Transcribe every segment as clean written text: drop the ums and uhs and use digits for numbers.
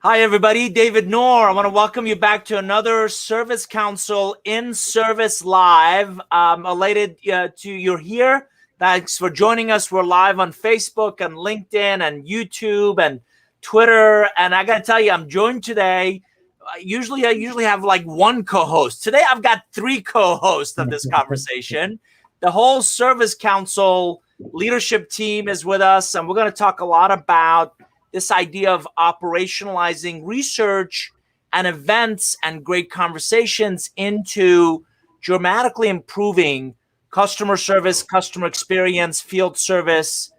Hi, everybody. David Nour. I want to welcome you back to another Service Council inService Live. Elated you're here. Thanks for joining us. We're live on Facebook and LinkedIn and YouTube and Twitter. And I got to tell you, I'm joined today. I usually have like one co-host. Today, I've got three co-hosts of this conversation. The whole Service Council leadership team is with us, and we're going to talk a lot about this idea of operationalizing research and events and great conversations into dramatically improving customer service, customer experience, field service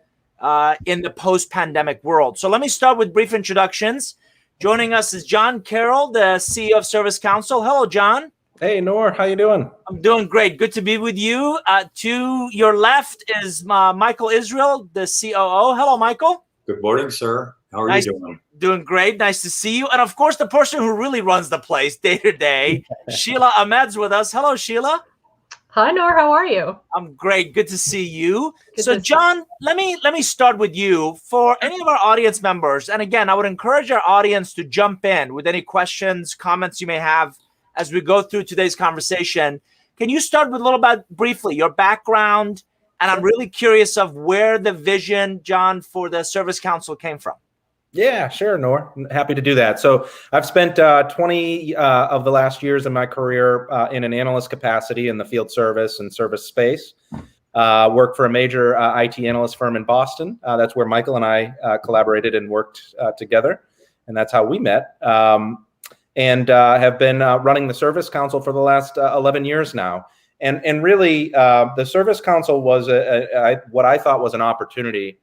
in the post-pandemic world. So let me start with brief introductions. Joining us is John Carroll, the CEO of Service Council. Hello, John. Hey, Nour. How you doing? I'm doing great. Good to be with you. To your left is Michael Israel, the COO. Hello, Michael. Good morning, sir. How are you doing? Doing great. Nice to see you. And of course, the person who really runs the place day to day, Sheila Ahmed's with us. Hello, Sheila. Hi, Nour. How are you? I'm great. Good to see you. So, John, let me start with you. For any of our audience members, and again, I would encourage our audience to jump in with any questions, comments you may have as we go through today's conversation. Can you start with a little bit briefly your background? And I'm really curious of where the vision, John, for the Service Council came from. Yeah, sure, Nour. Happy to do that. So I've spent 20 of the last years of my career in an analyst capacity in the field service and service space. Worked for a major IT analyst firm in Boston. That's where Michael and I collaborated and worked together. And that's how we met. And have been running the Service Council for the last 11 years now. And really, the Service Council was what I thought was an opportunity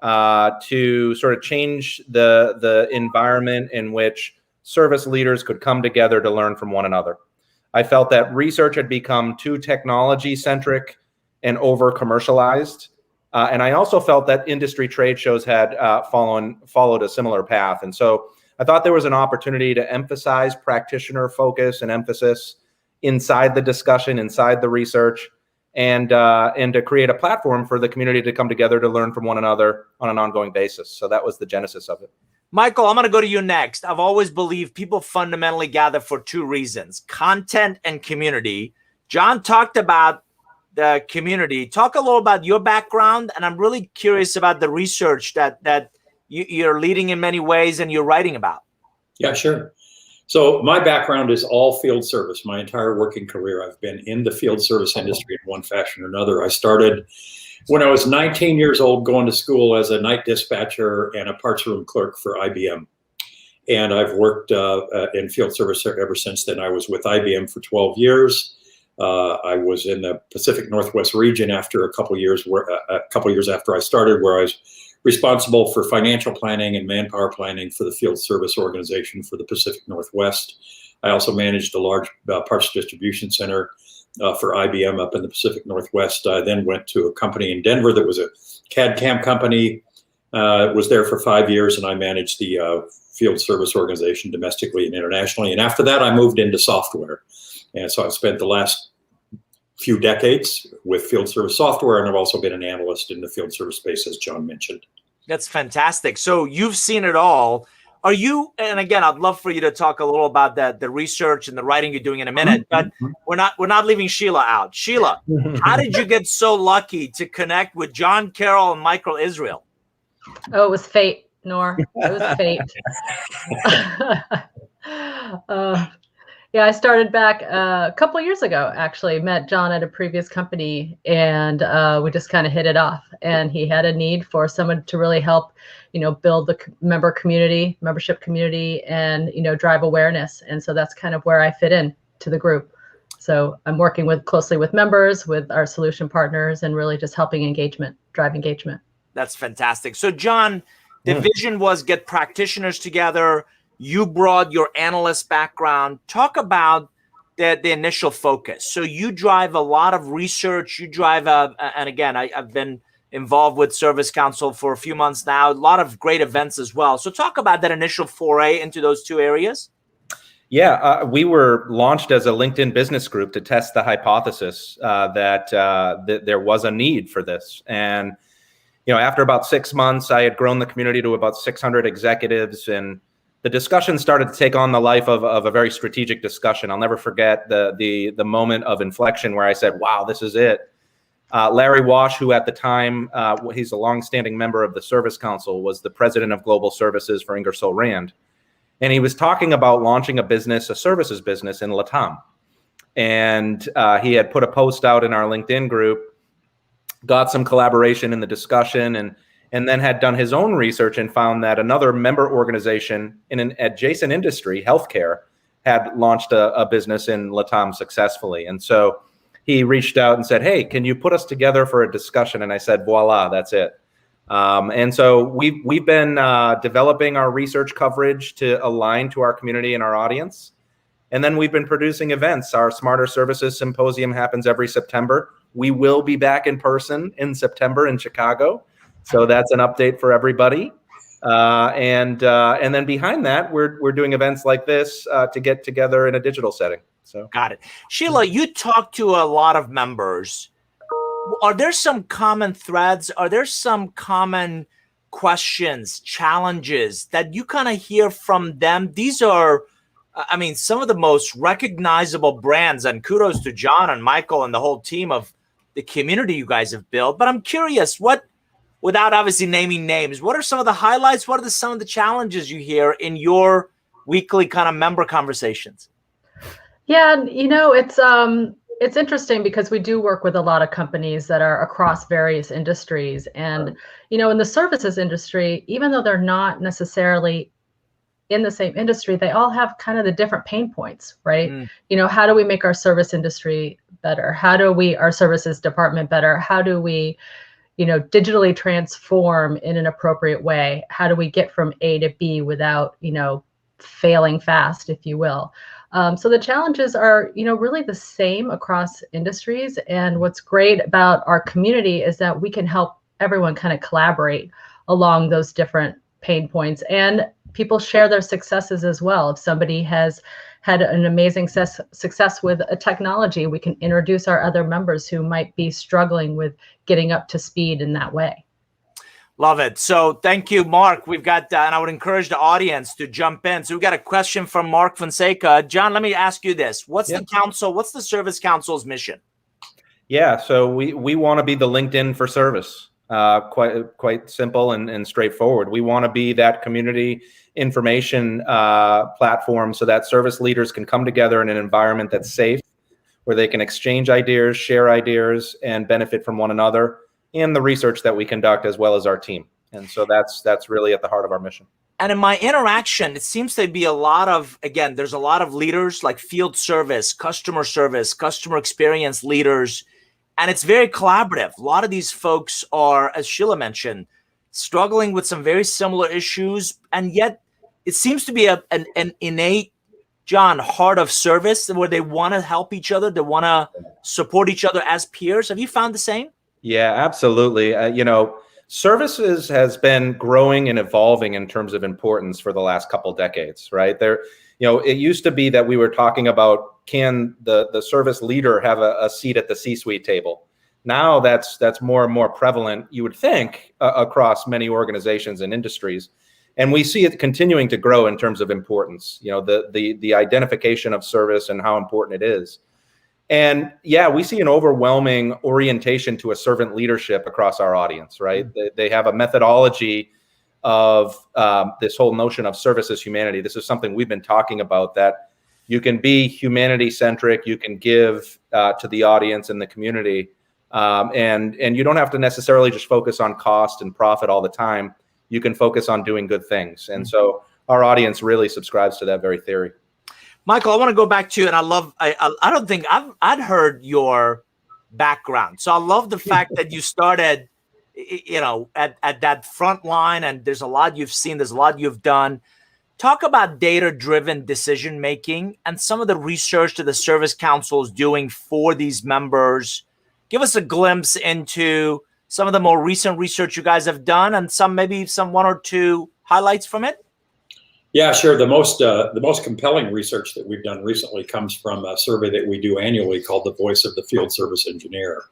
to sort of change the environment in which service leaders could come together to learn from one another. I felt that research had become too technology-centric and over-commercialized. And I also felt that industry trade shows had followed a similar path. And so I thought there was an opportunity to emphasize practitioner focus and emphasis inside the discussion, inside the research, and to create a platform for the community to come together to learn from one another on an ongoing basis. So that was the genesis of it. Michael, I'm going to go to you next. I've always believed people fundamentally gather for two reasons: content and community. John talked about the community. Talk a little about your background, and I'm really curious about the research that you're leading in many ways and you're writing about. Yeah, sure. So my background is all field service. My entire working career, I've been in the field service industry in one fashion or another. I started when I was 19 years old, going to school as a night dispatcher and a parts room clerk for IBM. And I've worked in field service ever since then. I was with IBM for 12 years. I was in the Pacific Northwest region after a couple years after I started, where I was responsible for financial planning and manpower planning for the field service organization for the Pacific Northwest. I also managed a large parts distribution center for IBM up in the Pacific Northwest. I then went to a company in Denver that was a CAD/CAM company. Was there for 5 years, and I managed the field service organization domestically and internationally. And after that, I moved into software. And so I've spent the last few decades with field service software, and I've also been an analyst in the field service space, as John mentioned. That's fantastic. So you've seen it all. Are you, and again, I'd love for you to talk a little about the research and the writing you're doing in a minute, but we're not leaving Sheila out. Sheila, how did you get so lucky to connect with John Carroll and Michael Israel? Oh, it was fate, Nour. It was fate. Yeah, I started back a couple of years ago, actually. Met John at a previous company, and we just kind of hit it off. And he had a need for someone to really help, build the membership community, and, drive awareness. And so that's kind of where I fit in to the group. So I'm working closely with members, with our solution partners, and really just helping drive engagement. That's fantastic. So, John, the vision was get practitioners together. You brought your analyst background. Talk about the initial focus. So you drive a lot of research. You drive, and again, I've been involved with Service Council for a few months now, a lot of great events as well. So talk about that initial foray into those two areas. Yeah, we were launched as a LinkedIn business group to test the hypothesis that there was a need for this. And, after about 6 months, I had grown the community to about 600 executives, and the discussion started to take on the life of a very strategic discussion. I'll never forget the moment of inflection where I said, wow, this is it. Larry Wash, who at the time, he's a longstanding member of the Service Council, was the president of global services for Ingersoll Rand. And he was talking about launching a services business in Latam. And he had put a post out in our LinkedIn group, got some collaboration in the discussion, and then had done his own research and found that another member organization in an adjacent industry, healthcare, had launched a business in Latam successfully. And so he reached out and said, hey, can you put us together for a discussion? And I said, voila, that's it. And so we've been developing our research coverage to align to our community and our audience. And then we've been producing events. Our Smarter Services Symposium happens every September. We will be back in person in September in Chicago. So that's an update for everybody. And then behind that, we're doing events like this to get together in a digital setting. So got it. Sheila, you talk to a lot of members. Are there some common threads? Are there some common questions, challenges that you kind of hear from them? These are, I mean, some of the most recognizable brands, and kudos to John and Michael and the whole team of the community you guys have built. But I'm curious, without obviously naming names, what are some of the highlights? What are some of the challenges you hear in your weekly kind of member conversations? Yeah, it's interesting because we do work with a lot of companies that are across various industries. And, in the services industry, even though they're not necessarily in the same industry, they all have kind of the different pain points, right? How do we make our service industry better? How do our services department better? How do we, digitally transform in an appropriate way? How do we get from A to B without, failing fast, if you will? So the challenges are, really the same across industries. And what's great about our community is that we can help everyone kind of collaborate along those different pain points. And people share their successes as well. If somebody has had an amazing success with a technology, we can introduce our other members who might be struggling with getting up to speed in that way. Love it. So thank you, Mark. We've got, and I would encourage the audience to jump in. So we've got a question from Mark Fonseca. John, let me ask you this. What's the Service Council's mission? Yeah, so we want to be the LinkedIn for service. Quite simple and straightforward. We want to be that community information platform so that service leaders can come together in an environment that's safe, where they can exchange ideas, share ideas, and benefit from one another, and the research that we conduct as well as our team. And so that's really at the heart of our mission. And in my interaction, it seems to be there's a lot of leaders like field service, customer experience leaders, and it's very collaborative. A lot of these folks are, as Sheila mentioned, struggling with some very similar issues, and yet it seems to be an innate, John, heart of service where they want to help each other, they want to support each other as peers. Have you found the same? Yeah, absolutely. Services has been growing and evolving in terms of importance for the last couple decades, right? It used to be that we were talking about, can the service leader have a seat at the C-suite table? Now that's more and more prevalent, you would think, across many organizations and industries. And we see it continuing to grow in terms of importance, the identification of service and how important it is. And yeah, we see an overwhelming orientation to a servant leadership across our audience, right? They have a methodology of this whole notion of service as humanity. This is something we've been talking about, that you can be humanity-centric, you can give to the audience and the community, and you don't have to necessarily just focus on cost and profit all the time. You can focus on doing good things. And so our audience really subscribes to that very theory. Michael, I want to go back to you, and I don't think I'd heard your background. So I love the fact that you started, at that front line, and there's a lot you've seen, there's a lot you've done. Talk about data-driven decision-making and some of the research that the Service Council is doing for these members. Give us a glimpse into some of the more recent research you guys have done, and maybe one or two highlights from it. Yeah, sure. The most compelling research that we've done recently comes from a survey that we do annually called The Voice of the Field Service Engineer.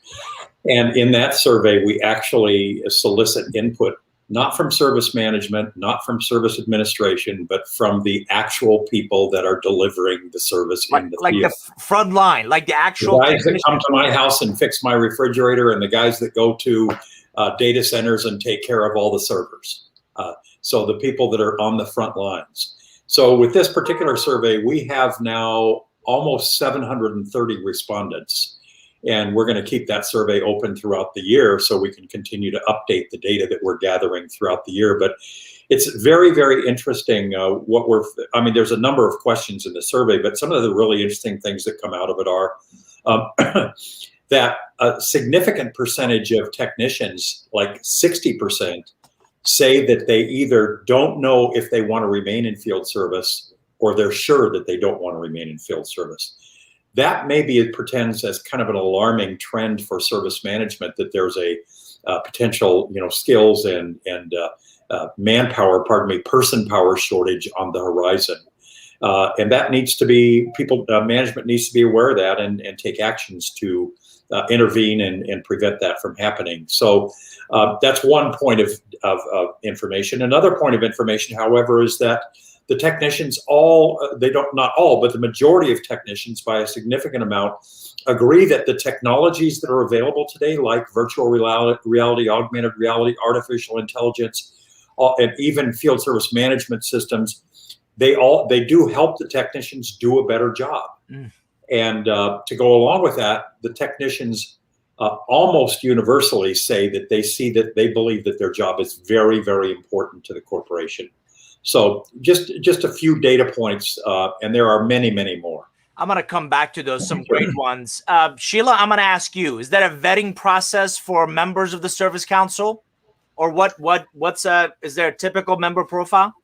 And in that survey, we actually solicit input not from service management, not from service administration, but from the actual people that are delivering the service in the like field. the front line, like the actual The guys that come to my house and fix my refrigerator, and the guys that go to data centers and take care of all the servers. So the people that are on the front lines. So with this particular survey, we have now almost 730 respondents. And we're going to keep that survey open throughout the year so we can continue to update the data that we're gathering throughout the year. But it's very, very interesting there's a number of questions in the survey, but some of the really interesting things that come out of it are that a significant percentage of technicians, like 60%, say that they either don't know if they want to remain in field service or they're sure that they don't want to remain in field service. That maybe it portends as kind of an alarming trend for service management, that there's a potential, skills and manpower, person power shortage on the horizon. And that needs to be, management needs to be aware of that and take actions to intervene and prevent that from happening. So that's one point of information. Another point of information, however, is that the technicians not all, but the majority of technicians by a significant amount agree that the technologies that are available today, like virtual reality, augmented reality, artificial intelligence, and even field service management systems, they do help the technicians do a better job. And to go along with that, the technicians almost universally say that they believe that their job is very, very important to the corporation. So just a few data points, and there are many, many more. I'm going to come back to those, some great ones. Sheila, I'm going to ask you, is that a vetting process for members of the Service Council? Or is there a typical member profile?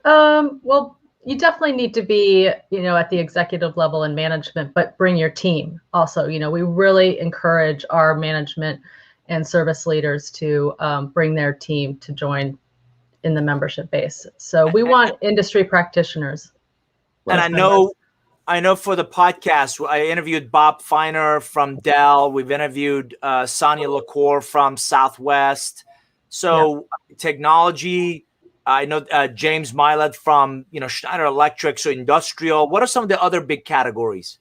Well, you definitely need to be, at the executive level and management, but bring your team also. We really encourage our management and service leaders to bring their team to join in the membership base. So we want industry practitioners. And I know for the podcast, I interviewed Bob Feiner from Dell. We've interviewed Sonia LaCour from Southwest. So technology, I know James Milet from Schneider Electric, so industrial. What are some of the other big categories?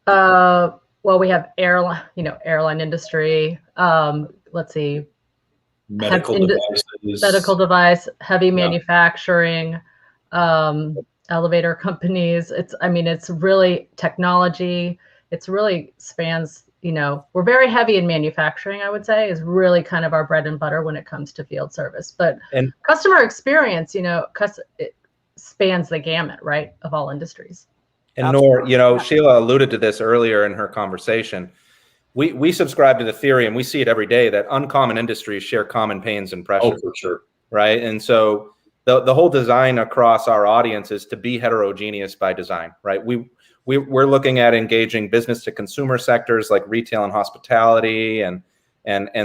Well, we have airline industry. Let's see. Medical device, heavy manufacturing, elevator companies. It's really technology. It's really spans, we're very heavy in manufacturing, I would say, is really kind of our bread and butter when it comes to field service. But customer experience, it spans the gamut, right, of all industries. And Nour, Sheila alluded to this earlier in her conversation. We subscribe to the theory, and we see it every day, that uncommon industries share common pains and pressure. Oh, for sure. Right. And so the whole design across our audience is to be heterogeneous by design. Right. We're looking at engaging business to consumer sectors like retail and hospitality and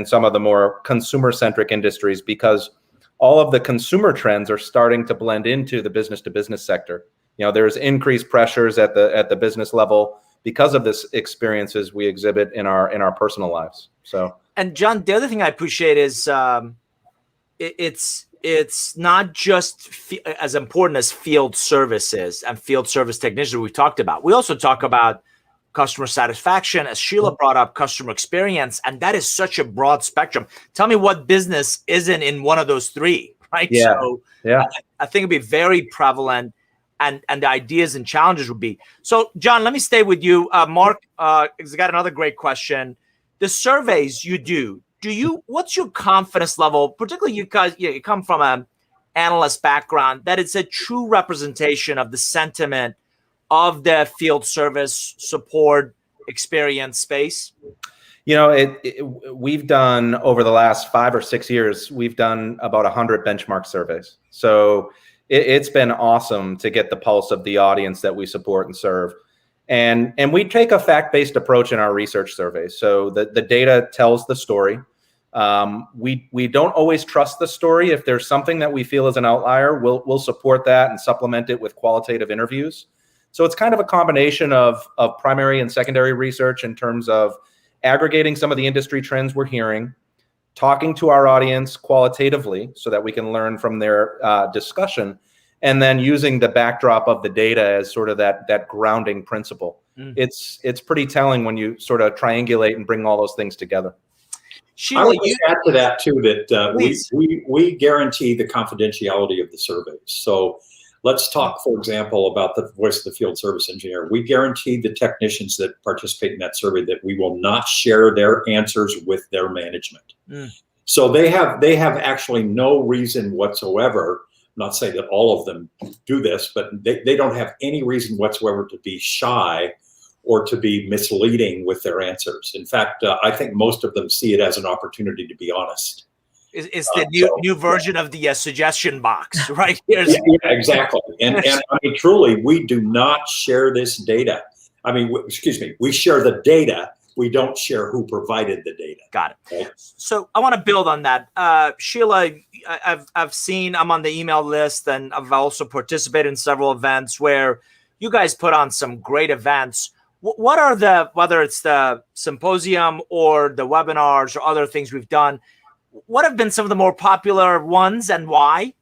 some of the more consumer centric industries, because all of the consumer trends are starting to blend into the business to business sector. There's increased pressures at the business level because of this experiences we exhibit in our personal lives. So, and John, the other thing I appreciate is it's not just as important as field services and field service technicians we've talked about. We also talk about customer satisfaction, as Sheila brought up, customer experience, and that is such a broad spectrum. Tell me what business isn't in one of those three, right? Yeah. So yeah, I think it'd be very prevalent. And the ideas and challenges would be. So, John, let me stay with you. Mark has got another great question. The surveys you do, what's your confidence level, particularly you guys, you come from an analyst background, that it's a true representation of the sentiment of the field service support experience space? We've done, over the last 5 or 6 years, we've done about 100 benchmark surveys. So it's been awesome to get the pulse of the audience that we support and serve. And we take a fact-based approach in our research surveys. So the data tells the story. We don't always trust the story. If there's something that we feel is an outlier, we'll support that and supplement it with qualitative interviews. So it's kind of a combination of primary and secondary research in terms of aggregating some of the industry trends we're hearing, talking to our audience qualitatively so that we can learn from their discussion, and then using the backdrop of the data as sort of that grounding principle. It's pretty telling when you sort of triangulate and bring all those things together. Sheila, I would just add to that too that we guarantee the confidentiality of the surveys. So let's talk, for example, about the voice of the field service engineer. We guarantee the technicians that participate in that survey that we will not share their answers with their management. So they have actually no reason whatsoever, not saying that all of them do this, but they don't have any reason whatsoever to be shy or to be misleading with their answers. In fact, I think most of them see it as an opportunity to be honest. It's the new version of the suggestion box, right? Yeah, exactly. And I mean, truly, we do not share this data. I mean, excuse me, we share the data. We don't share who provided the data. Got it. Right? So I want to build on that. Sheila, I've seen, I'm on the email list, and I've also participated in several events where you guys put on some great events. What are whether it's the symposium or the webinars or other things we've done, what have been some of the more popular ones and why?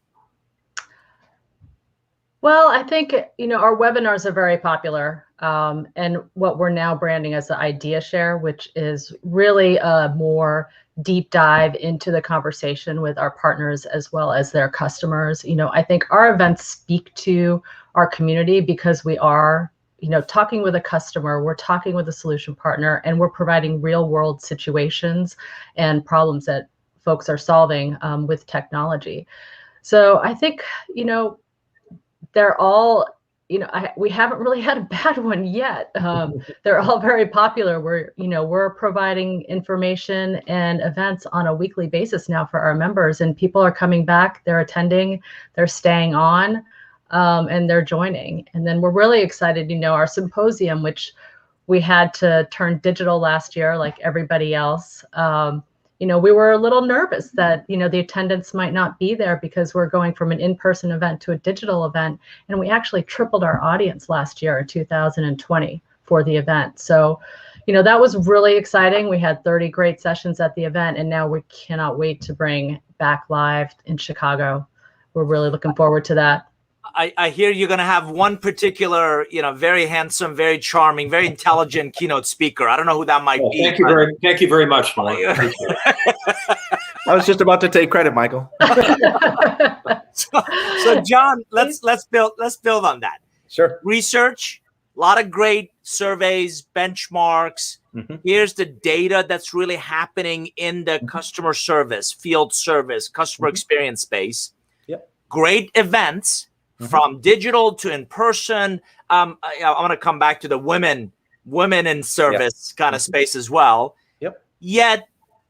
Well, I think, our webinars are very popular. And what we're now branding as the Idea Share, which is really a more deep dive into the conversation with our partners as well as their customers. I think our events speak to our community because we are talking with a customer, we're talking with a solution partner, and we're providing real world situations and problems that folks are solving with technology. So I think, they're all, we haven't really had a bad one yet. They're all very popular. We're providing information and events on a weekly basis now for our members, and people are coming back, they're attending, they're staying on. And they're joining. And then we're really excited, our symposium, which we had to turn digital last year, like everybody else. We were a little nervous that, the attendance might not be there because we're going from an in-person event to a digital event. And we actually tripled our audience last year in 2020 for the event. So, that was really exciting. We had 30 great sessions at the event, and now we cannot wait to bring back live in Chicago. We're really looking forward to that. I hear you're going to have one particular, very handsome, very charming, very intelligent keynote speaker. I don't know who that might be. Thank you very much, Nour. I was just about to take credit, Michael. so John, let's build on that. Sure. Research, a lot of great surveys, benchmarks. Here's the data that's really happening in the customer service, field service, customer experience space. Yep. Great events. From digital to in person. I want to come back to the women in service kind of space as well. Yep. Yet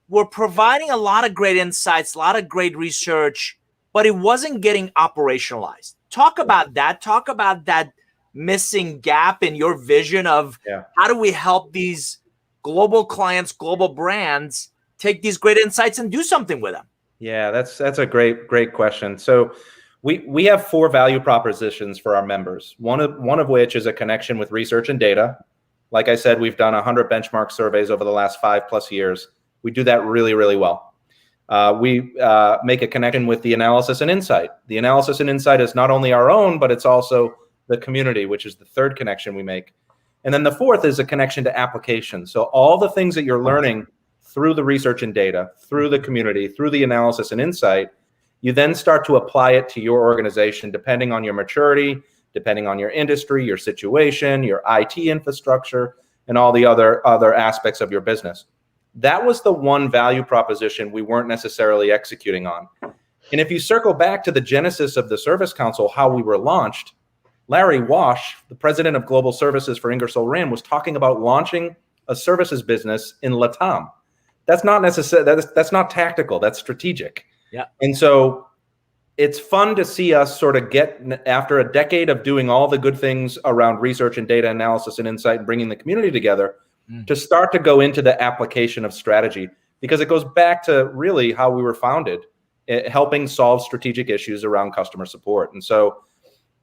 we're providing a lot of great insights, a lot of great research, but it wasn't getting operationalized. Talk about that. Talk about that missing gap in your vision of how do we help these global clients, global brands take these great insights and do something with them? Yeah, that's a great question. So we have 4 value propositions for our members. One of which is a connection with research and data. Like I said, we've done 100 benchmark surveys over the last 5+ years. We do that really, really well. We make a connection with the analysis and insight. The analysis and insight is not only our own, but it's also the community, which is the 3rd connection we make. And then the 4th is a connection to application. So all the things that you're learning through the research and data, through the community, through the analysis and insight, you then start to apply it to your organization, depending on your maturity, depending on your industry, your situation, your IT infrastructure, and all the other aspects of your business. That was the one value proposition we weren't necessarily executing on. And if you circle back to the genesis of the Service Council, how we were launched, Larry Wash, the president of global services for Ingersoll Rand, was talking about launching a services business in LATAM. That's not necessary. That's not tactical. That's strategic. Yeah. And so it's fun to see us sort of get, after a decade of doing all the good things around research and data analysis and insight and bringing the community together, to start to go into the application of strategy, because it goes back to really how we were founded, helping solve strategic issues around customer support. And so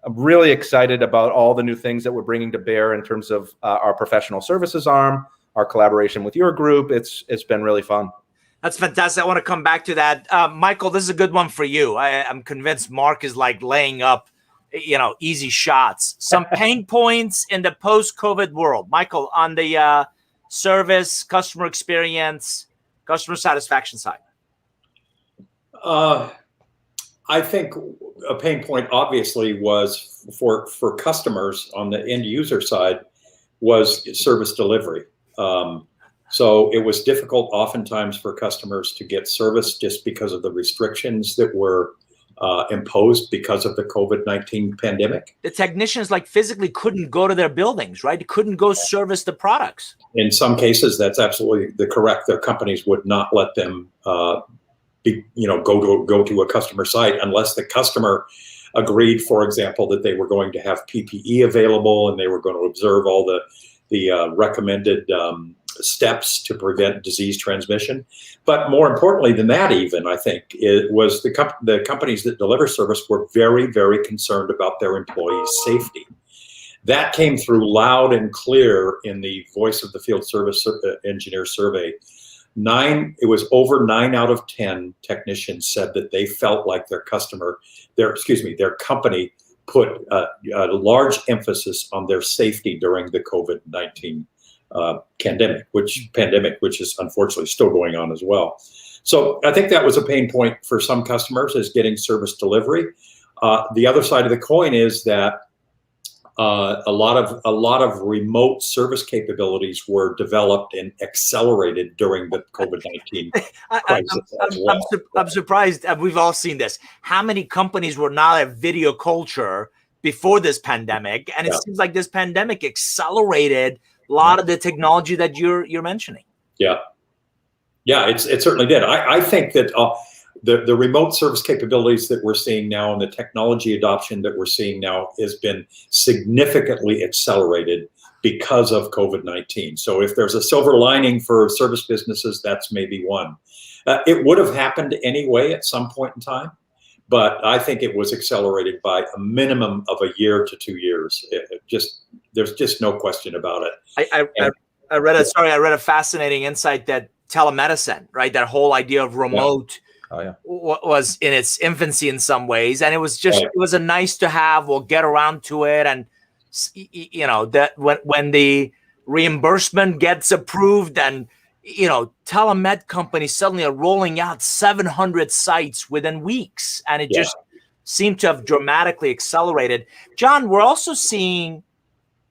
I'm really excited about all the new things that we're bringing to bear in terms of our professional services arm, our collaboration with your group. It's been really fun. That's fantastic. I want to come back to that. Michael, this is a good one for you. I'm convinced Mark is like laying up, easy shots. Some pain points in the post-COVID world. Michael, on the service, customer experience, customer satisfaction side. I think a pain point obviously was for customers on the end user side was service delivery. So it was difficult oftentimes for customers to get service just because of the restrictions that were imposed because of the COVID-19 pandemic. The technicians physically couldn't go to their buildings, right? Couldn't go service the products. In some cases, that's absolutely correct. Their companies would not let them go to a customer site unless the customer agreed, for example, that they were going to have PPE available and they were going to observe all the recommended steps to prevent disease transmission. But more importantly than that, even, I think, it was the companies that deliver service were very, very concerned about their employees' safety. That came through loud and clear in the Voice of the Field Service Engineer survey. It was over 9 out of 10 technicians said that they felt like their company put a large emphasis on their safety during the COVID-19 pandemic, which is unfortunately still going on as well. So I think that was a pain point for some customers, is getting service delivery. The other side of the coin is that a lot of remote service capabilities were developed and accelerated during the COVID-19 crisis. I'm surprised. We've all seen this. How many companies were not a video culture before this pandemic? And it seems like this pandemic accelerated a lot of the technology that you're mentioning. Yeah, it certainly did. I think that the remote service capabilities that we're seeing now and the technology adoption that we're seeing now has been significantly accelerated because of COVID-19. So if there's a silver lining for service businesses, that's maybe one. It would have happened anyway at some point in time, but I think it was accelerated by a minimum of a year to 2 years. There's just no question about it. I read a fascinating insight that telemedicine, right? That whole idea of remote was in its infancy in some ways, and it was it was a nice to have. We'll get around to it, and that when the reimbursement gets approved, and telemed companies suddenly are rolling out 700 sites within weeks, and it just seemed to have dramatically accelerated. John, we're also seeing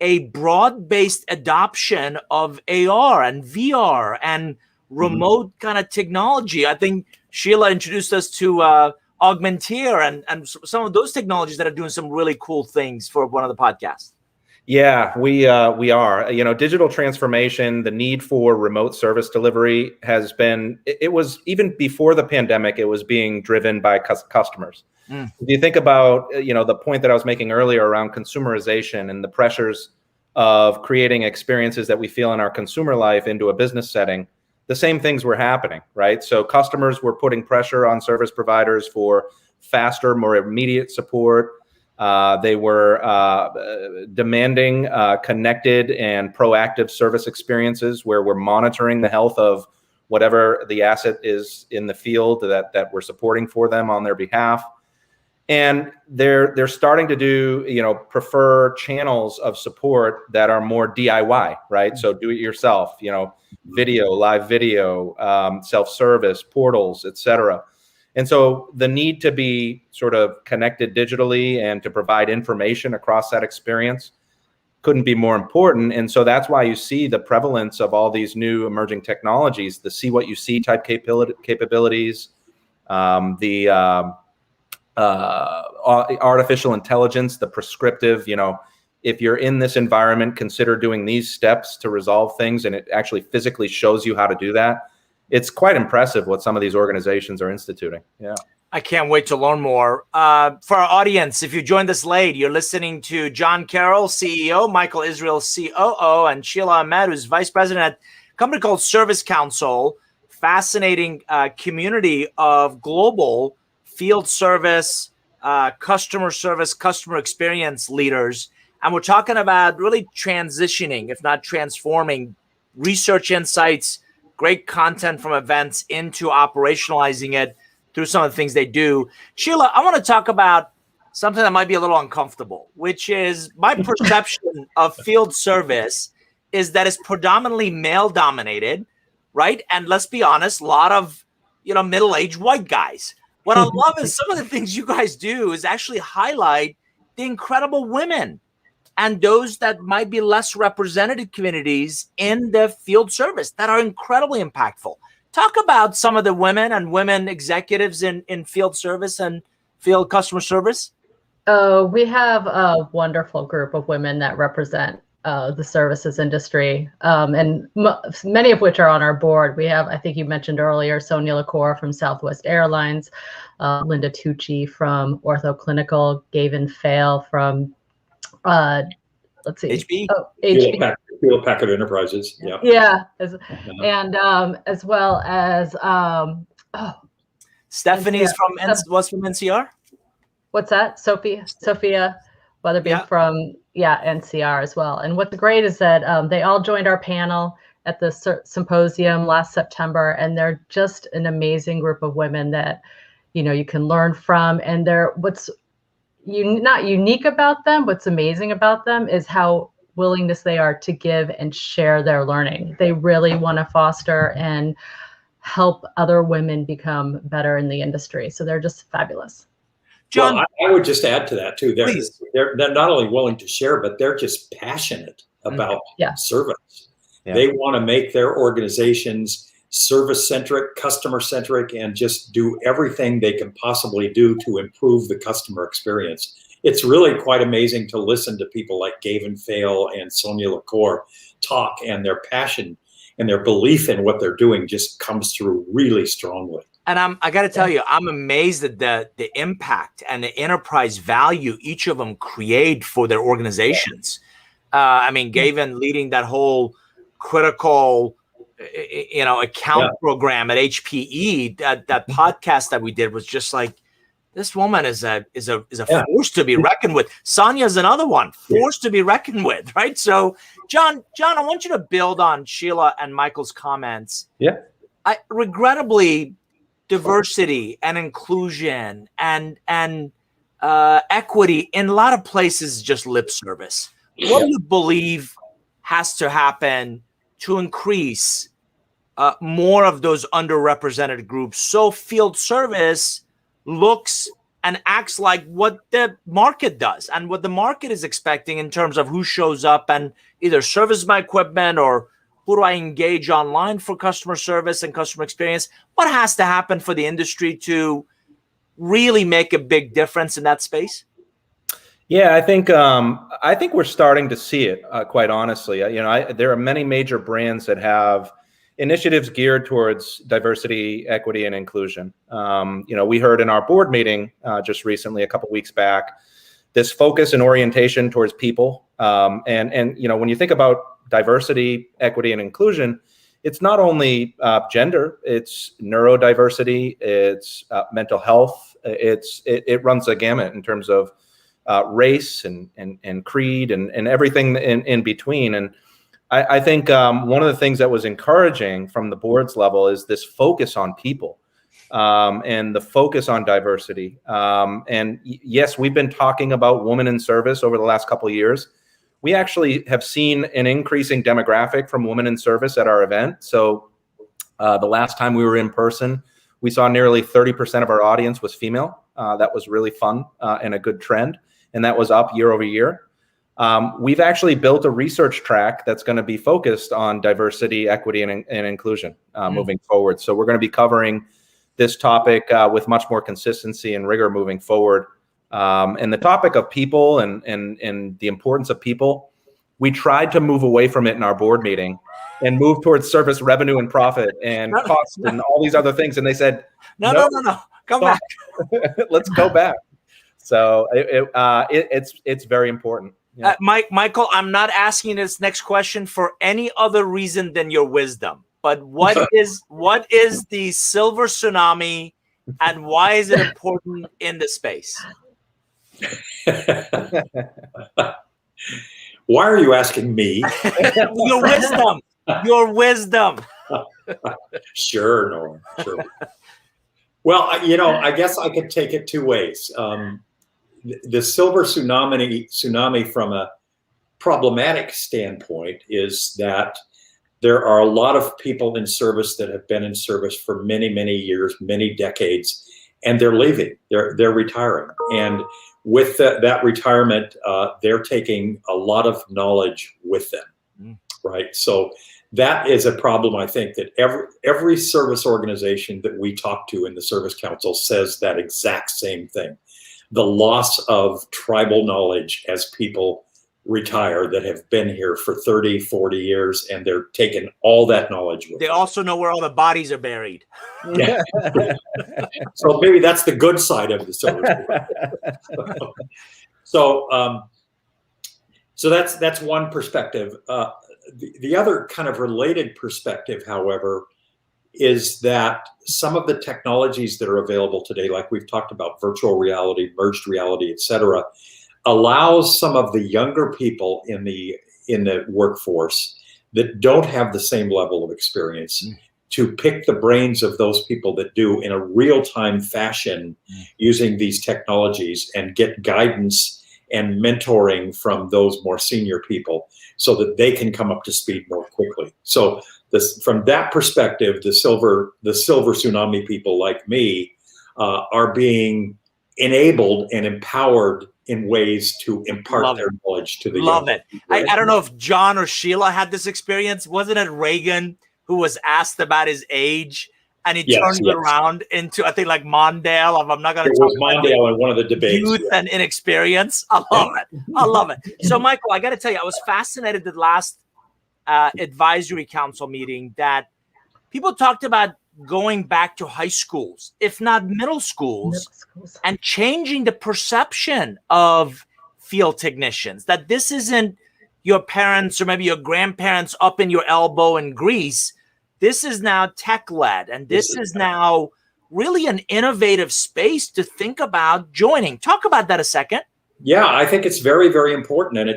a broad-based adoption of AR and VR and remote kind of technology. I think Sheila introduced us to Augmenteer and some of those technologies that are doing some really cool things for one of the podcasts. Yeah, we are. Digital transformation, the need for remote service delivery has been, it was even before the pandemic, it was being driven by customers. If you think about, the point that I was making earlier around consumerization and the pressures of creating experiences that we feel in our consumer life into a business setting, the same things were happening, right? So customers were putting pressure on service providers for faster, more immediate support. They were demanding connected and proactive service experiences where we're monitoring the health of whatever the asset is in the field that we're supporting for them on their behalf. And they're starting to do, prefer channels of support that are more DIY, right? So do it yourself, video, live video, self-service, portals, et cetera. And so the need to be sort of connected digitally and to provide information across that experience couldn't be more important. And so that's why you see the prevalence of all these new emerging technologies, the see what you see type capabilities, artificial intelligence, the prescriptive, if you're in this environment, consider doing these steps to resolve things. And it actually physically shows you how to do that. It's quite impressive what some of these organizations are instituting. Yeah. I can't wait to learn more. For our audience, if you joined us late, you're listening to John Carroll, CEO, Michael Israel, COO, and Sheila Ahmed, who's Vice President at a company called Service Council, fascinating community of global field service, customer experience leaders. And we're talking about really transitioning, if not transforming, research insights, great content from events into operationalizing it through some of the things they do. Sheila, I want to talk about something that might be a little uncomfortable, which is my perception of field service is that it's predominantly male dominated, right? And let's be honest, a lot of, middle-aged white guys. What I love is some of the things you guys do is actually highlight the incredible women and those that might be less represented communities in the field service that are incredibly impactful. Talk about some of the women and women executives in field service and field customer service. We have a wonderful group of women that represent the services industry, and many of which are on our board. We have, I think you mentioned earlier, Sonia LaCour from Southwest Airlines, Linda Tucci from Ortho Clinical, Gavin Fail from, let's see, HB? Hewlett Packard Enterprises. Yeah. Yeah. And as well as, Stephanie's from NCR? What's that? Sophia Weatherby from NCR as well. And what's great is that they all joined our panel at the symposium last September, and they're just an amazing group of women that you can learn from. And what's not unique about them, what's amazing about them is how willingness they are to give and share their learning. They really want to foster and help other women become better in the industry. So they're just fabulous. John, well, I would just add to that too. They're not only willing to share, but they're just passionate about service. Yeah. They want to make their organizations service-centric, customer-centric, and just do everything they can possibly do to improve the customer experience. It's really quite amazing to listen to people like Gavin Fail and Sonia LaCour talk, and their passion and their belief in what they're doing just comes through really strongly. And I got to tell you, I'm amazed at the impact and the enterprise value each of them create for their organizations. Gavin leading that whole critical, account program at HPE. That podcast that we did was just like, this woman is a force to be reckoned with. Sonia's another one, force to be reckoned with, right? So, John, I want you to build on Sheila and Michael's comments. Yeah. Regrettably, diversity and inclusion and equity in a lot of places is just lip service. What do you believe has to happen to increase more of those underrepresented groups so field service looks and acts like what the market does and what the market is expecting in terms of who shows up and either service my equipment or who do I engage online for customer service and customer experience? What has to happen for the industry to really make a big difference in that space? Yeah, I think we're starting to see it. Quite honestly, there are many major brands that have initiatives geared towards diversity, equity, and inclusion. We heard in our board meeting just recently, a couple weeks back, this focus and orientation towards people. And when you think about diversity, equity, and inclusion, it's not only gender, it's neurodiversity, it's mental health, it runs a gamut in terms of race and creed and everything in between. And I think one of the things that was encouraging from the board's level is this focus on people and the focus on diversity. And yes, we've been talking about women in service over the last couple of years. We actually have seen an increasing demographic from women in service at our event. So the last time we were in person, we saw nearly 30% of our audience was female. That was really fun and a good trend. And that was up year over year. We've actually built a research track that's going to be focused on diversity, equity, and inclusion moving forward. So we're going to be covering this topic with much more consistency and rigor moving forward. And the topic of people and the importance of people, we tried to move away from it in our board meeting and move towards service revenue and profit and cost and all these other things. And they said, no, come back. Let's go back. So it's very important. Yeah. Michael, I'm not asking this next question for any other reason than your wisdom. But what is the silver tsunami, and why is it important in the space? Why are you asking me? Your wisdom. Sure, Nour, sure. Well, I guess I could take it two ways. The silver tsunami from a problematic standpoint is that there are a lot of people in service that have been in service for many, many years, many decades, and they're leaving. They're retiring, and with that retirement, they're taking a lot of knowledge with them, right? So that is a problem. I think that every service organization that we talk to in the Service Council says that exact same thing: the loss of tribal knowledge as people retire that have been here for 30, 40 years, and they're taking all that knowledge with them. They also know where all the bodies are buried. Yeah. So maybe that's the good side of the service. So that's one perspective. The other kind of related perspective, however, is that some of the technologies that are available today, like we've talked about, virtual reality, merged reality, et cetera, allows some of the younger people in the workforce that don't have the same level of experience to pick the brains of those people that do in a real-time fashion using these technologies and get guidance and mentoring from those more senior people so that they can come up to speed more quickly. So from that perspective, the silver tsunami people like me are being enabled and empowered in ways to impart their knowledge to the young. I don't know if John or Sheila had this experience. Wasn't it Reagan who was asked about his age, and he turned it around into, I think, like Mondale? I'm not going to talk about Mondale in one of the debates. Youth and inexperience. I love it. I love it. So, Michael, I got to tell you, I was fascinated at the last advisory council meeting that people talked about going back to high schools, if not middle schools, and changing the perception of field technicians, that this isn't your parents or maybe your grandparents up in your elbow in Greece. This is now tech-led, and this is now really an innovative space to think about joining. Talk about that a second. Yeah, I think it's very, very important, and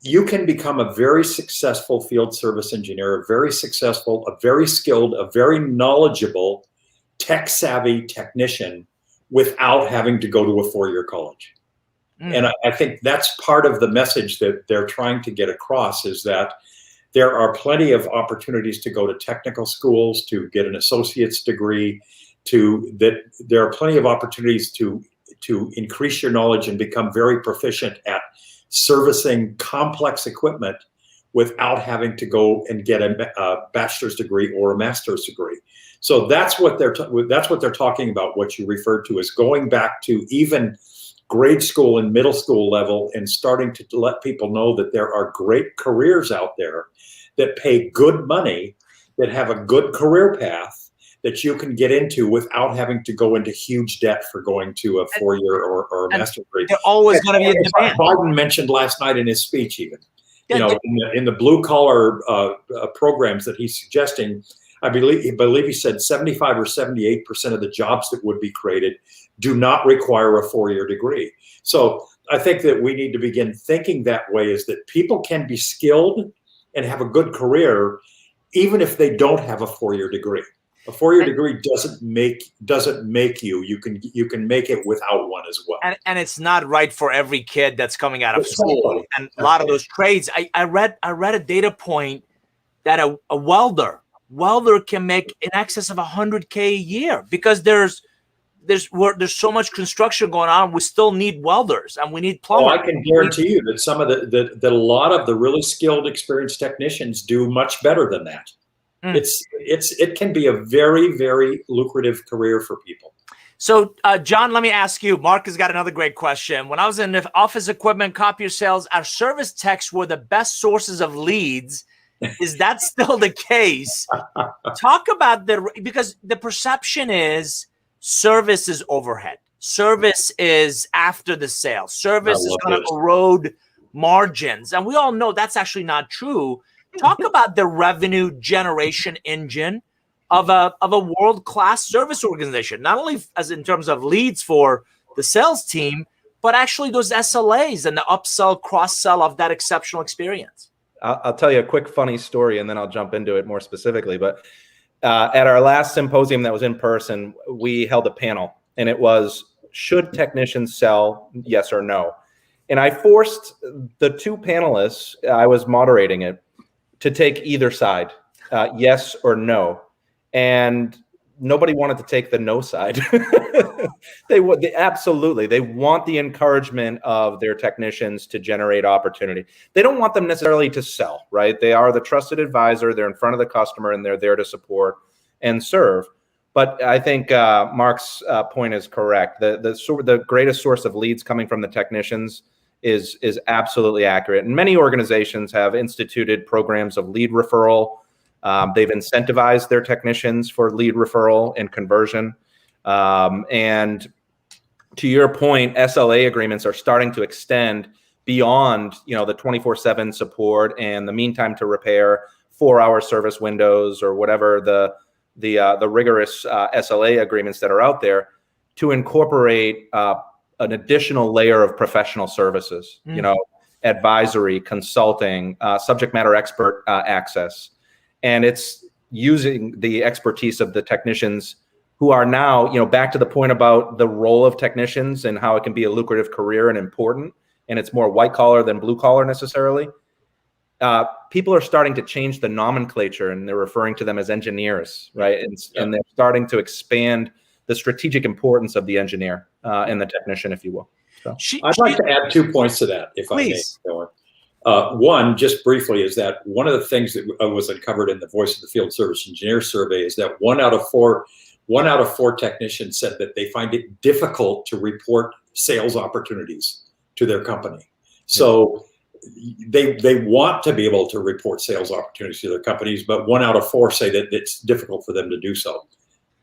you can become a very successful field service engineer, a very successful, a very skilled, a very knowledgeable, tech-savvy technician without having to go to a four-year college. And I think that's part of the message that they're trying to get across, is that there are plenty of opportunities to go to technical schools, to get an associate's degree, there are plenty of opportunities to increase your knowledge and become very proficient at servicing complex equipment without having to go and get a bachelor's degree or a master's degree. So that's what they're talking about. What you referred to as going back to even grade school and middle school level and starting to let people know that there are great careers out there that pay good money, that have a good career path that you can get into without having to go into huge debt for going to a four-year or a master's degree. They're always going to be in demand. Biden mentioned last night in his speech, even, in the blue collar programs that he's suggesting, I believe he said 75 or 78% of the jobs that would be created do not require a four-year degree. So I think that we need to begin thinking that way, is that people can be skilled and have a good career even if they don't have a four-year degree. A four-year degree doesn't make you. You can make it without one as well. And it's not right for every kid that's coming out of school. And a lot of those trades, I read a data point that a welder can make in excess of $100K a year, because there's so much construction going on. We still need welders and we need plumbers. I can guarantee you that some of that a lot of the really skilled, experienced technicians do much better than that. It can be a very, very lucrative career for people. So, John, let me ask you. Mark has got another great question. When I was in office equipment, copier sales, our service techs were the best sources of leads. Is that still the case? Talk about because the perception is service is overhead. Service is after the sale. Service is going to erode margins. And we all know that's actually not true. Talk about the revenue generation engine of a world-class service organization, not only as in terms of leads for the sales team, but actually those SLAs and the upsell, cross-sell of that exceptional experience. I'll tell you a quick funny story, and then I'll jump into it more specifically. But at our last symposium that was in person, we held a panel, and it was, should technicians sell, yes or no? And I forced the two panelists, I was moderating it, to take either side, yes or no. And nobody wanted to take the no side. They absolutely, they want the encouragement of their technicians to generate opportunity. They don't want them necessarily to sell, right? They are the trusted advisor. They're in front of the customer, and they're there to support and serve. But I think Mark's point is correct. The greatest source of leads coming from the technicians is absolutely accurate. And many organizations have instituted programs of lead referral. They've incentivized their technicians for lead referral and conversion. And to your point, SLA agreements are starting to extend beyond, the 24/7 support and the meantime to repair, 4-hour service windows, or whatever the rigorous SLA agreements that are out there, to incorporate an additional layer of professional services, advisory, consulting, subject matter expert access. And it's using the expertise of the technicians who are now, back to the point about the role of technicians and how it can be a lucrative career and important, and it's more white collar than blue collar necessarily. People are starting to change the nomenclature, and they're referring to them as engineers, right? And they're starting to expand the strategic importance of the engineer and the technician, if you will. So. I'd like to add 2 points to that, if Please. I may. One, just briefly, is that one of the things that was uncovered in the Voice of the Field Service Engineer survey is that one out of four technicians said that they find it difficult to report sales opportunities to their company. So they want to be able to report sales opportunities to their companies, but 1 out of 4 say that it's difficult for them to do so.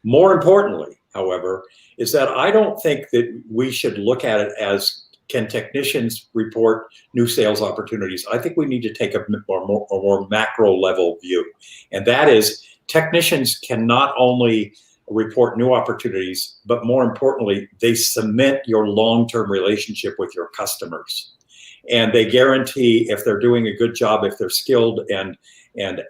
More importantly, however, is that I don't think that we should look at it as, can technicians report new sales opportunities? I think we need to take a more macro level view. And that is, technicians can not only report new opportunities, but more importantly, they cement your long-term relationship with your customers. And they guarantee, if they're doing a good job, if they're skilled and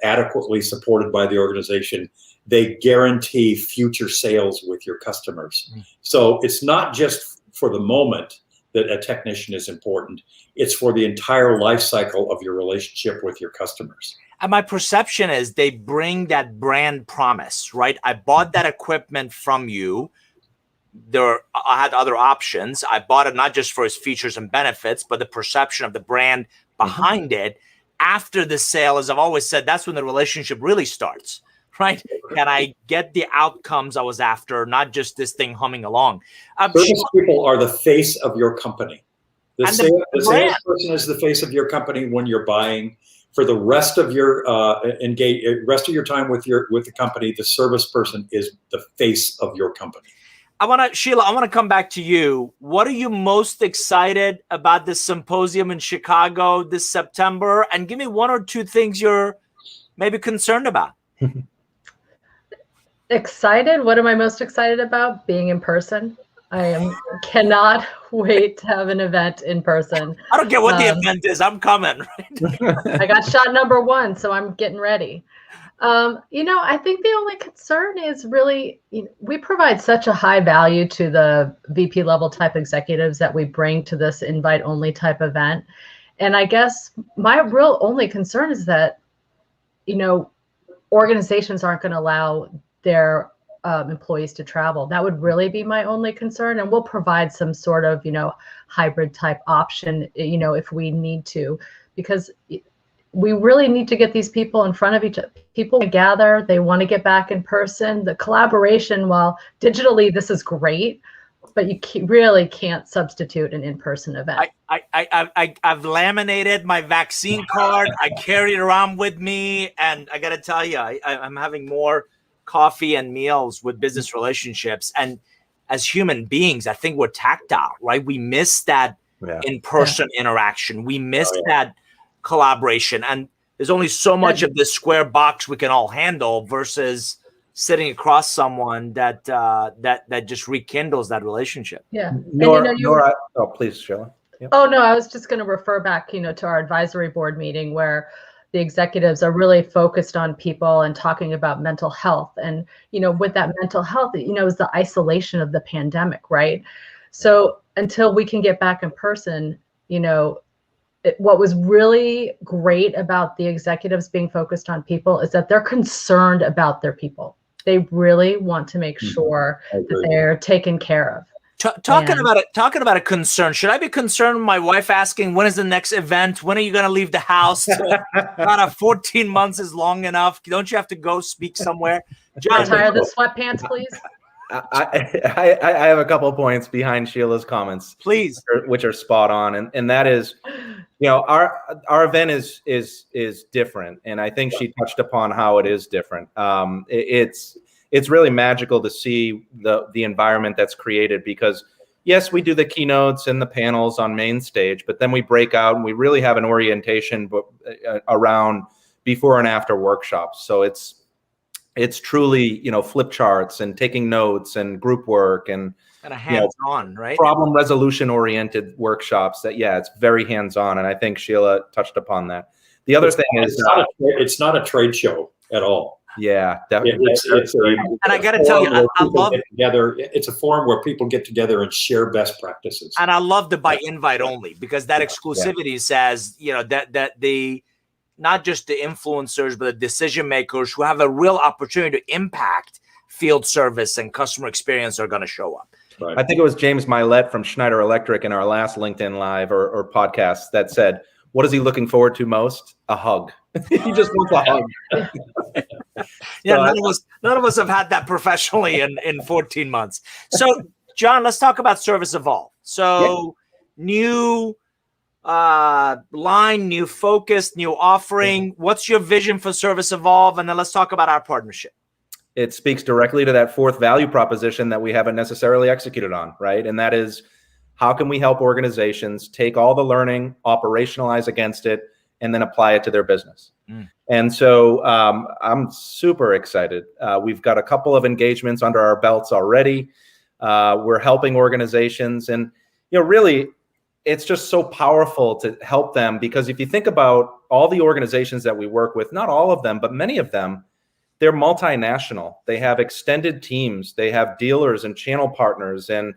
adequately supported by the organization, they guarantee future sales with your customers. So it's not just for the moment that a technician is important. It's for the entire life cycle of your relationship with your customers. And my perception is they bring that brand promise, right? I bought that equipment from you. I had other options. I bought it not just for its features and benefits, but the perception of the brand behind it. After the sale, as I've always said, that's when the relationship really starts, right? Can I get the outcomes I was after, not just this thing humming along? Service people are the face of your company. The salesperson is the face of your company when you're buying. For the rest of your time with the company, the service person is the face of your company. Sheila, I want to come back to you. What are you most excited about this symposium in Chicago this September? And give me 1 or 2 things you're maybe concerned about. Excited? What am I most excited about? Being in person. Cannot wait to have an event in person. I don't care what the event is. I'm coming. Right? I got shot number 1, so I'm getting ready. I think the only concern is really, we provide such a high value to the VP level type executives that we bring to this invite only type event. And I guess my real only concern is that, organizations aren't going to allow their employees to travel. That would really be my only concern. And we'll provide some sort of, hybrid type option, if we need to, because we really need to get these people in front of each other. People gather, they want to get back in person. The collaboration, while digitally this is great, but you really can't substitute an in-person event. I've laminated my vaccine card. I carry it around with me. And I got to tell you, I'm having more coffee and meals with business relationships. And as human beings, I think we're tactile, right? We miss that in-person interaction. We miss that collaboration. And there's only so much of this square box we can all handle versus sitting across someone that just rekindles that relationship. Yeah. Oh, please, Sheila. Yep. Oh, no, I was just going to refer back, to our advisory board meeting where, the executives are really focused on people and talking about mental health. And, with that mental health, is the isolation of the pandemic, right? So until we can get back in person, what was really great about the executives being focused on people is that they're concerned about their people. They really want to make sure that they're taken care of. Talking about a concern. Should I be concerned with my wife asking, when is the next event? When are you going to leave the house? About 14 months is long enough. Don't you have to go speak somewhere? John, retire the sweatpants, please. I have a couple of points behind Sheila's comments, please, which are spot on, and that is, our event is different, and I think she touched upon how it is different. It's really magical to see the environment that's created, because yes, we do the keynotes and the panels on main stage, but then we break out and we really have an orientation around before and after workshops. So it's truly, flip charts and taking notes and group work and a hands-on, right? Problem resolution oriented workshops it's very hands-on. And I think Sheila touched upon that. The other thing is it's not a trade show at all. Yeah, definitely. And I got to tell you, I love together. It's a forum where people get together and share best practices. And I love the by invite only, because that exclusivity says, that the not just the influencers, but the decision makers who have a real opportunity to impact field service and customer experience are going to show up. Right. I think it was James Milet from Schneider Electric in our last LinkedIn Live or podcast that said, what is he looking forward to most? A hug. He just wants a hug. None of us have had that professionally in 14 months. So, John, let's talk about Service Evolve. So, new line, new focus, new offering. What's your vision for Service Evolve? And then let's talk about our partnership. It speaks directly to that fourth value proposition that we haven't necessarily executed on, right? And that is, how can we help organizations take all the learning, operationalize against it, and then apply it to their business? And so I'm super excited. We've got a couple of engagements under our belts already. We're helping organizations, and really, it's just so powerful to help them, because if you think about all the organizations that we work with, not all of them, but many of them, they're multinational. They have extended teams. They have dealers and channel partners and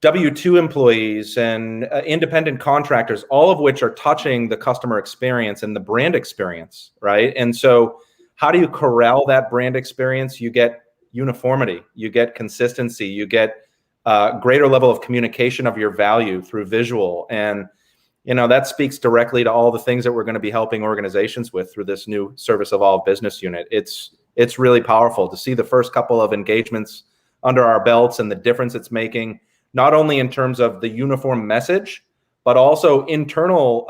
W-2 employees and independent contractors, all of which are touching the customer experience and the brand experience, right? And so how do you corral that brand experience? You get uniformity, you get consistency, you get greater level of communication of your value through visual. And, that speaks directly to all the things that we're going to be helping organizations with through this new Service Evolve business unit. It's really powerful to see the first couple of engagements under our belts and the difference it's making, not only in terms of the uniform message, but also internal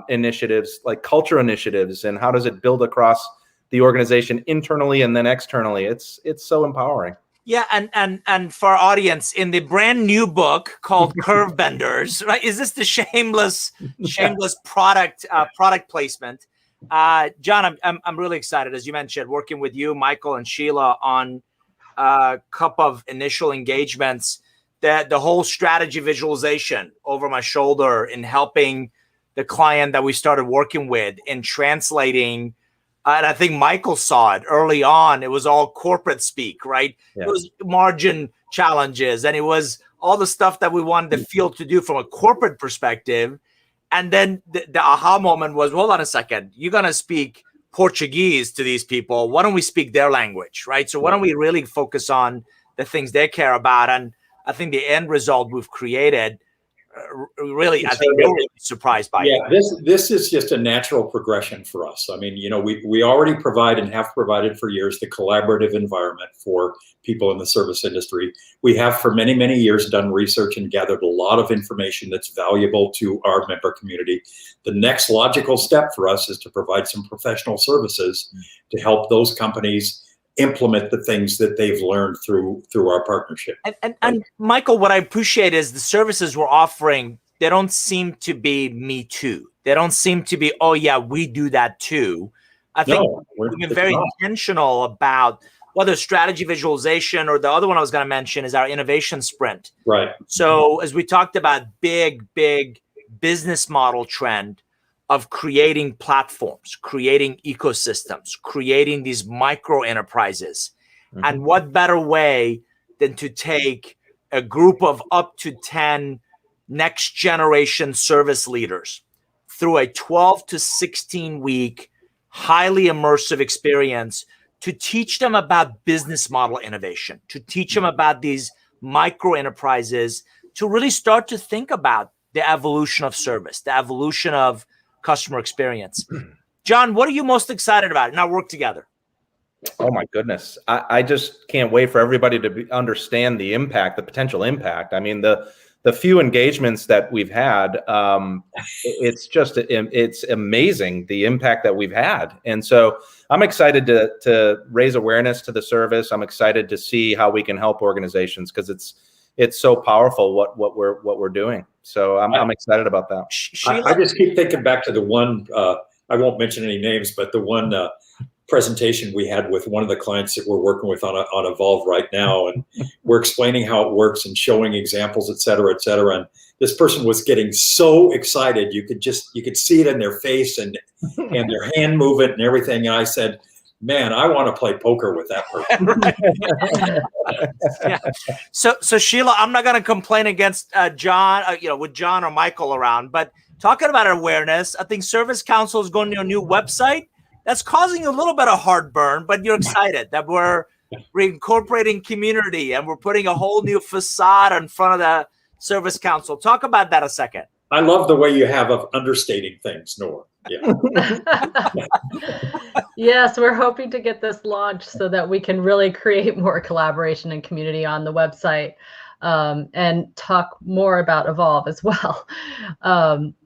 initiatives like culture initiatives, and how does it build across the organization internally and then externally. It's so empowering. Yeah, and for our audience, in the brand new book called Curve Benders, right? Is this the shameless product placement? John, I'm really excited, as you mentioned, working with you, Michael, and Sheila on a couple of initial engagements. That the whole strategy visualization over my shoulder in helping the client that we started working with in translating. And I think Michael saw it early on. It was all corporate speak, right? Yeah. It was margin challenges, and it was all the stuff that we wanted the field to do from a corporate perspective. And then the aha moment was, hold on a second, you're going to speak Portuguese to these people. Why don't we speak their language, right? So why don't we really focus on the things they care about? And I think the end result we've created, really, I think you'll be surprised by it. Yeah, this is just a natural progression for us. I mean, we already provide and have provided for years the collaborative environment for people in the service industry. We have for many, many years done research and gathered a lot of information that's valuable to our member community. The next logical step for us is to provide some professional services to help those companies implement the things that they've learned through our partnership. And Michael, what I appreciate is the services we're offering, they don't seem to be me too. They don't seem to be, oh yeah, we do that too. I think we've been very intentional about whether strategy visualization, or the other one I was going to mention is our innovation sprint. Right. So as we talked about big business model trend, of creating platforms, creating ecosystems, creating these micro enterprises. Mm-hmm. And what better way than to take a group of up to 10 next generation service leaders through a 12 to 16 week, highly immersive experience to teach them about business model innovation, to teach them about these micro enterprises, to really start to think about the evolution of service, the evolution of customer experience. John, what are you most excited about in our work together? Oh my goodness. I just can't wait for everybody to understand the impact, the potential impact. I mean, the few engagements that we've had, it's amazing the impact that we've had. And so I'm excited to raise awareness to the service. I'm excited to see how we can help organizations, because it's so powerful what we're doing. So I'm excited about that. I just keep thinking back to the one, I won't mention any names, but the one presentation we had with one of the clients that we're working with on Evolve right now. And we're explaining how it works and showing examples, et cetera, et cetera. And this person was getting so excited. You could see it in their face and their hand movement and everything. And I said, man, I want to play poker with that person. Yeah. So Sheila, I'm not going to complain against John, with John or Michael around, but talking about awareness, I think Service Council is going to a new website. That's causing you a little bit of heartburn, but you're excited that we're incorporating community and we're putting a whole new facade in front of the Service Council. Talk about that a second. I love the way you have of understating things, Nour. Yeah. Yes, we're hoping to get this launched so that we can really create more collaboration and community on the website, and talk more about Evolve as well.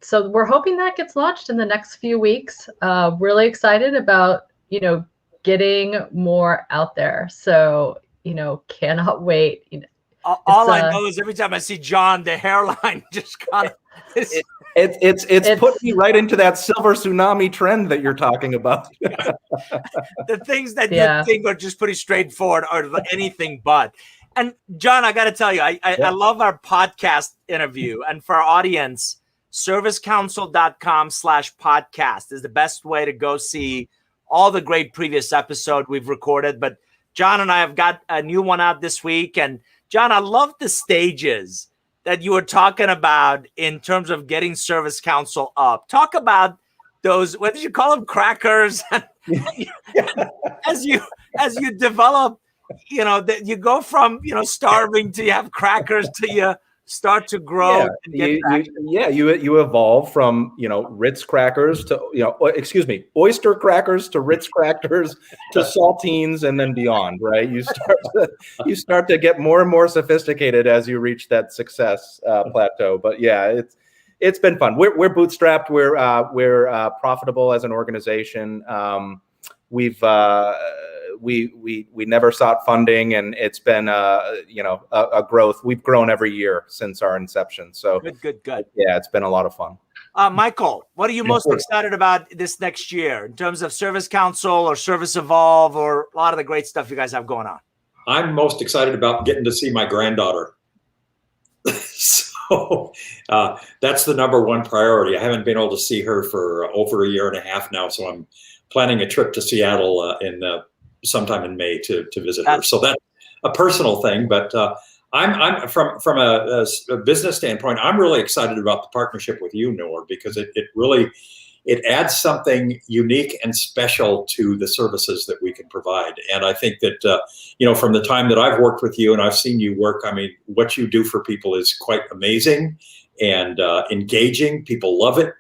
So we're hoping that gets launched in the next few weeks. Really excited about, getting more out there. So, cannot wait. All I know is every time I see John, the hairline just kind of... It's put me right into that silver tsunami trend that you're talking about. The things that you think are just pretty straightforward are anything but. And John, I got to tell you, I love our podcast interview. And for our audience, servicecouncil.com/podcast is the best way to go see all the great previous episode we've recorded. But John and I have got a new one out this week. And John, I love the stages that you were talking about in terms of getting Service Council up. Talk about those, what did you call them, crackers? as you develop, you go from, starving to you have crackers to you start to grow. You evolve from, Ritz crackers to, oyster crackers to Ritz crackers to saltines and then beyond, right? You start to get more and more sophisticated as you reach that success plateau. But yeah, it's been fun. We're bootstrapped. We're profitable as an organization. We never sought funding, and it's been a growth. We've grown every year since our inception. So good. Yeah, it's been a lot of fun. Michael, what are you most excited about this next year in terms of Service Council or Service Evolve or a lot of the great stuff you guys have going on? I'm most excited about getting to see my granddaughter. So that's the number one priority. I haven't been able to see her for over a year and a half now, so I'm planning a trip to Seattle sometime in May to visit her. So that's a personal thing, but I'm from a business standpoint, I'm really excited about the partnership with you, Nour, because it really adds something unique and special to the services that we can provide. And I think that from the time that I've worked with you and I've seen you work, I mean, what you do for people is quite amazing and engaging. People love it.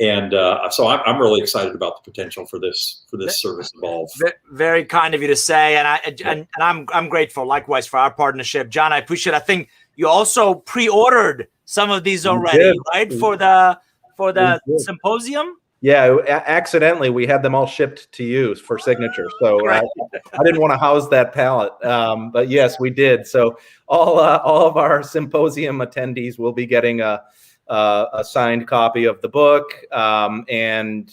And so I'm really excited about the potential for this service Evolve. Very kind of you to say, and I'm grateful likewise for our partnership, John. I appreciate it. I think you also pre-ordered some of these already, right? For the symposium. Yeah, accidentally we had them all shipped to you for signature. So I didn't want to house that pallet, but yes, we did. So all of our symposium attendees will be getting a signed copy of the book, and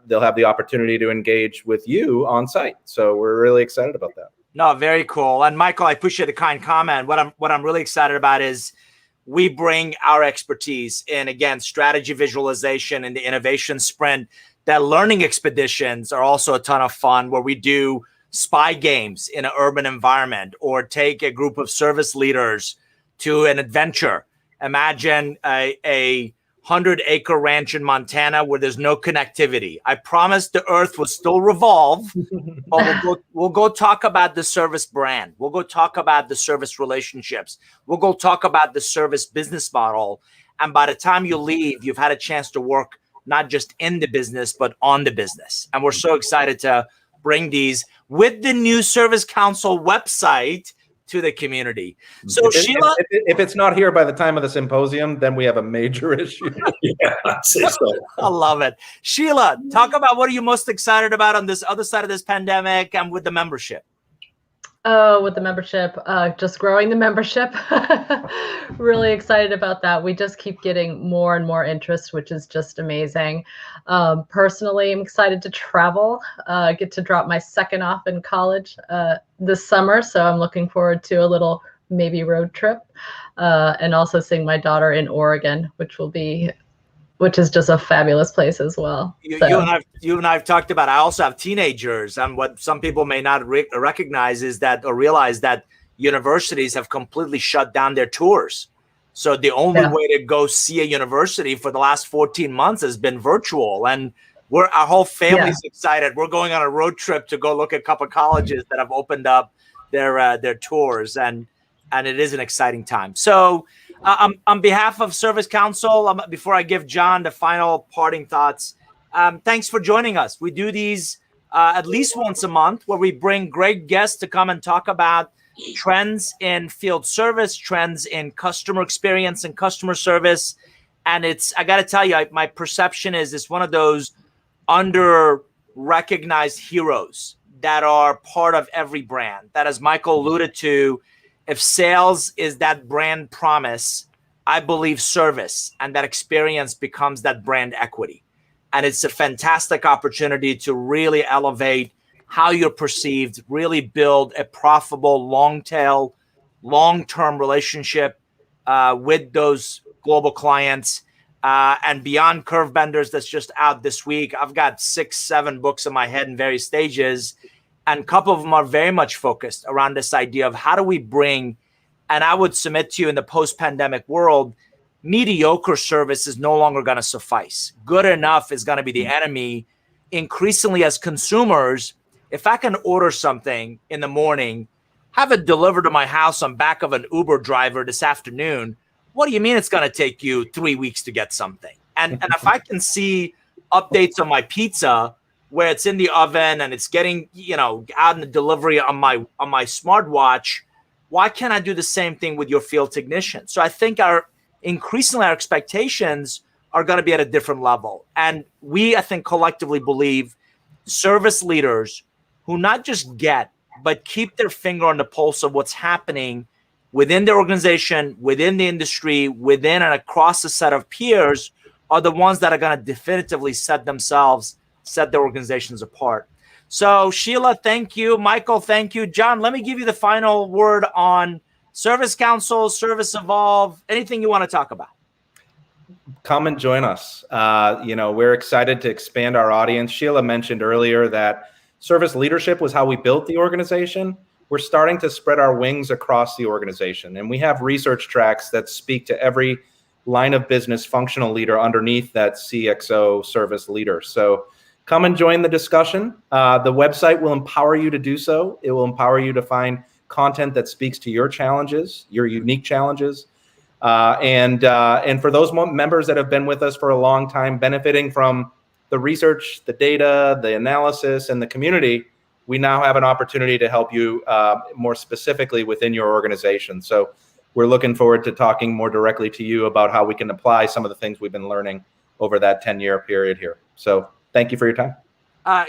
they'll have the opportunity to engage with you on site. So we're really excited about that. No, very cool. And Michael, I appreciate the kind comment. What I'm really excited about is we bring our expertise in, again, strategy visualization and the innovation sprint. That learning expeditions are also a ton of fun, where we do spy games in an urban environment, or take a group of service leaders to an adventure. Imagine a 100-acre ranch in Montana where there's no connectivity. I promised the earth will still revolve, but we'll go talk about the service brand. We'll go talk about the service relationships. We'll go talk about the service business model. And by the time you leave, you've had a chance to work not just in the business, but on the business. And we're so excited to bring these with the new Service Council website to the community. So Sheila, if it's not here by the time of the symposium, then we have a major issue. Yeah, I'd say so. I love it. Sheila, talk about what are you most excited about on this other side of this pandemic and with the membership? Oh, with the membership, just growing the membership. Really excited about that. We just keep getting more and more interest, which is just amazing. Personally, I'm excited to travel, get to drop my second off in college this summer. So I'm looking forward to a little maybe road trip, and also seeing my daughter in Oregon, which is just a fabulous place as well. You and I have talked about, I also have teenagers, and what some people may not recognize is that, or realize that, universities have completely shut down their tours. So the only way to go see a university for the last 14 months has been virtual. And our whole family's excited. We're going on a road trip to go look at a couple of colleges that have opened up their tours, and it is an exciting time. So on behalf of Service Council, before I give John the final parting thoughts, thanks for joining us. We do these at least once a month, where we bring great guests to come and talk about trends in field service, trends in customer experience and customer service. And I got to tell you, my perception is it's one of those under-recognized heroes that are part of every brand. That, as Michael alluded to, if sales is that brand promise, I believe service and that experience becomes that brand equity. And it's a fantastic opportunity to really elevate how you're perceived, really build a profitable, long-tail, long-term relationship with those global clients. And Beyond Curve Benders, that's just out this week. I've got 6, 7 books in my head in various stages. And a couple of them are very much focused around this idea of how do we bring, and I would submit to you, in the post-pandemic world, mediocre service is no longer going to suffice. Good enough is going to be the enemy. Increasingly, as consumers, if I can order something in the morning, have it delivered to my house on back of an Uber driver this afternoon, what do you mean it's going to take you 3 weeks to get something? And if I can see updates on my pizza where it's in the oven and it's getting, out in the delivery on my smartwatch, why can't I do the same thing with your field technician? So I think increasingly our expectations are going to be at a different level. And we, I think, collectively believe service leaders who not just get, but keep their finger on the pulse of what's happening within their organization, within the industry, within and across a set of peers, are the ones that are going to definitively set their organizations apart. So Sheila, thank you. Michael, thank you. John, let me give you the final word on Service Council, Service Evolve, anything you want to talk about. Come and join us. We're excited to expand our audience. Sheila mentioned earlier that service leadership was how we built the organization. We're starting to spread our wings across the organization. And we have research tracks that speak to every line of business functional leader underneath that CXO service leader. So come and join the discussion. The website will empower you to do so. It will empower you to find content that speaks to your challenges, your unique challenges. And for those members that have been with us for a long time, benefiting from the research, the data, the analysis, and the community, we now have an opportunity to help you more specifically within your organization. So we're looking forward to talking more directly to you about how we can apply some of the things we've been learning over that 10-year period here. So thank you for your time.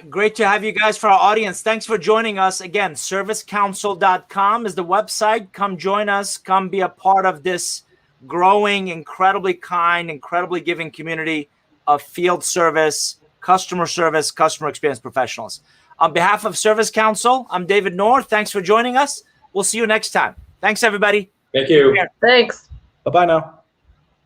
Great to have you guys. For our audience, thanks for joining us. Again, servicecouncil.com is the website. Come join us. Come be a part of this growing, incredibly kind, incredibly giving community of field service, customer experience professionals. On behalf of Service Council, I'm David Nour. Thanks for joining us. We'll see you next time. Thanks, everybody. Thank you. Thanks. Bye. Bye-bye now.